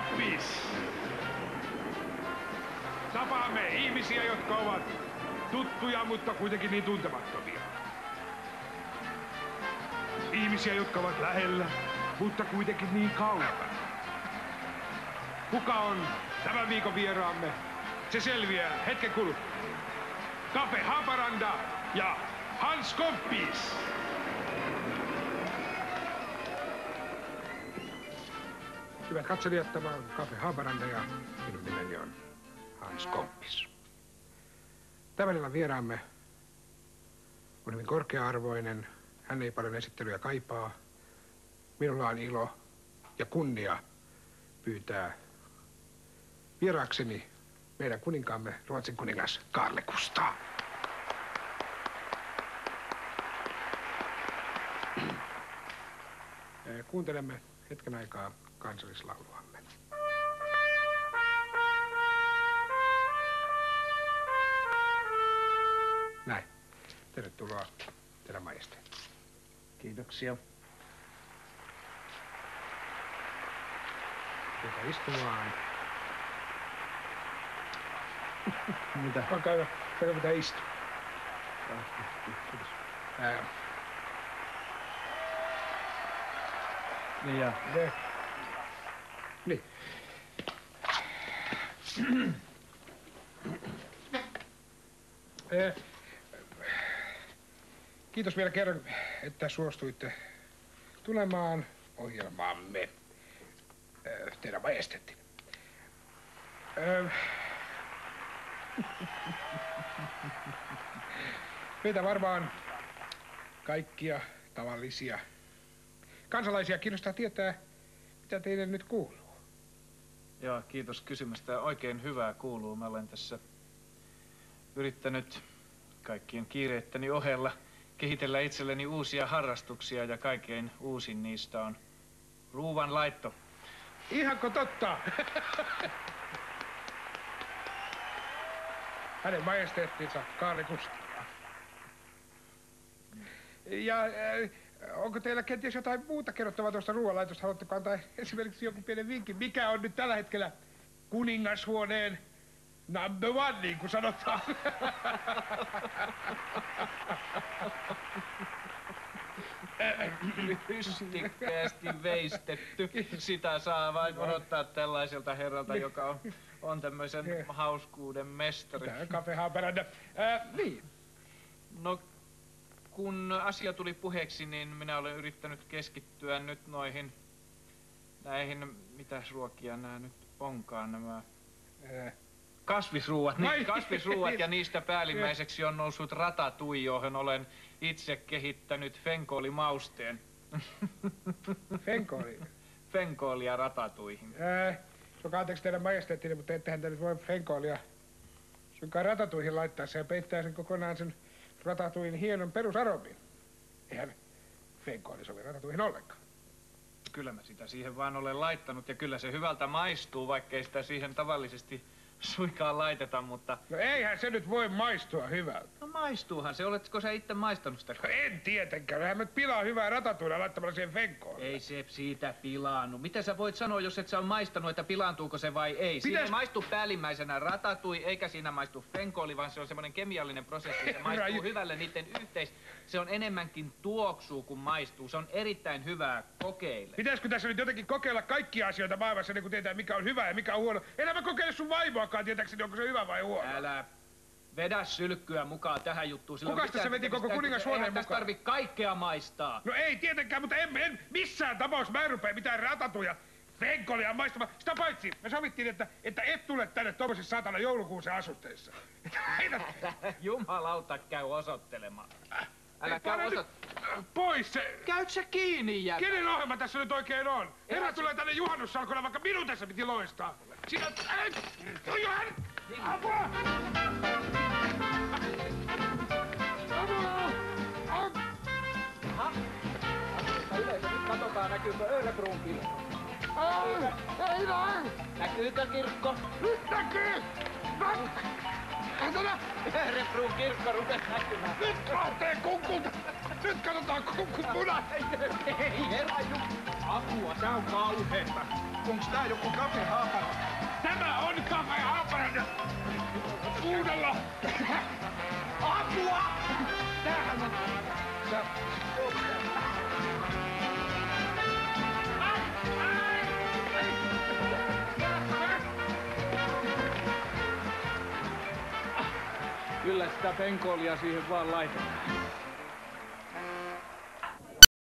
Skoppis! Tapaamme ihmisiä, jotka ovat tuttuja, mutta kuitenkin niin tuntemattomia. Ihmisiä, jotka ovat lähellä, mutta kuitenkin niin kaukana. Kuka on tämän viikon vieraamme? Se selviää hetken kuluttua. Cafe Haparanda ja Hans Skoppis. Hyvät katselijat, tämä on Cafe Haparanda ja minun nimeni on Hans Skoppis. Tämän illan vieraamme on hyvin korkea-arvoinen. Hän ei paljon esittelyä kaipaa. Minulla on ilo ja kunnia pyytää vieraakseni meidän kuninkaamme, Ruotsin kuningas Carl Gustaf. Kuuntelemme hetken aikaa kansallislauluamme. Näin. Tervetuloa, teidän majesteetti. Kiitoksia. Joka istumaan. Mitä? Olkaa hyvä. Olkaa pitää istua. Kiitos. Niin ja. Niin. Kiitos vielä kerran, että suostuitte tulemaan ohjelmaamme, teidän majesteetti. Meitä varmaan kaikkia tavallisia kansalaisia kiinnostaa tietää, mitä teille nyt kuuluu. Joo, kiitos kysymästä. Oikein hyvää kuuluu. Mä olen tässä yrittänyt kaikkien kiireittäni ohella kehitellä itselleni uusia harrastuksia ja kaikkein uusin niistä on ruuan laitto. Ihanko totta? Hänen majesteettinsa Carl Gustaf. Ja onko teillä kenties jotain muuta kerrottavaa tuosta ruoanlaitosta? Haluatteko antaa esimerkiksi joku pienen vinkin? Mikä on nyt tällä hetkellä kuningashuoneen number one, niin kuin sanotaan? Ystikkäästi veistetty. Sitä saa vain odottaa tällaiselta herralta, joka on tämmöisen hauskuuden mestari. Tämä on Cafe Haparanda. Niin. No, kun asia tuli puheeksi, niin minä olen yrittänyt keskittyä nyt näihin, mitäs ruokia nämä nyt onkaan, nämä kasvisruuat. Niin, kasvisruuat ja niistä päällimmäiseksi on noussut ratatouille, johon olen itse kehittänyt fenkoolimausteen. Fenkooli? Fenkoolia ratatouihin. Joka anteeksi teidän majesteettinen, mutta ettehän te nyt voi fenkoolia suinkaan ratatouihin laittaa. Se peittää sen kokonaan sen ratatouin hienon perusaromin. Eihän fenkooli sovi ratatouihin ollenkaan. Kyllä mä sitä siihen vaan olen laittanut ja kyllä se hyvältä maistuu, vaikkei sitä siihen tavallisesti suinkaan laiteta, mutta... No eihän se nyt voi maistua hyvältä. No maistuuhan se. Oletko sä itse maistanut sitä? No en tietenkään. Eihän me pilaa hyvää ratatouilla laittamalla siihen fenkooliin. Ei se siitä pilaannu. Mitä sä voit sanoa, jos et sä ole maistanut, että pilaantuuko se vai ei? Siinä ei maistu päällimmäisenä ratatouille, eikä siinä maistu fenkooli, vaan se on semmoinen kemiallinen prosessi. Se maistuu hyvälle niiden Se on enemmänkin tuoksuu kuin maistuu. Se on erittäin hyvää. Kokeile. Pitäisikö tässä nyt jotenkin kokeilla kaikkia asioita maailmassa, niin kuin tietää, mikä on hyvä ja mikä on huono? Enää mä kokeile sun vaimoakaan tietääkseni, onko se hyvä vai huono. Älä vedä sylkkyä mukaan tähän juttuun. Kuka se veti koko kuningashuoneen mukaan? Tässä tarvii kaikkea maistaa. No ei tietenkään, mutta en missään tapauksessa mä en rupea mitään ratatuja fenkolia maistamaan. Sitä paitsi me sovittiin, että et tule tänne tuommoisessa saatana joulukuusen asusteissa. Jumalauta, käy osoittelemaan. Älä käy pois se! Käyt sä kiinni, jäbä? Kenen ohjelma tässä nyt oikein on? Herra tulee tänne juhannussalkolle, vaikka minun tässä piti loistaa. Sinä... Johan! Apua! Aha. Yleisö, nyt katsotaan, näkyykö Örebron kirkko. Ei näin! Näkyykö kirkko? Nyt näkyy! Örebron kirkko rupes näkymään. Nyt lähtee kunkulta! Nyt katsotaan kun punainen. Ei, herra apua, tää on kauheeta. Onks tää joku Cafe Haparanda? Tämä on Cafe Haparanda. Uudella. Apua! Tämähän on... Sä... Kyllä sitä penkoolia siihen vaan laitetaan.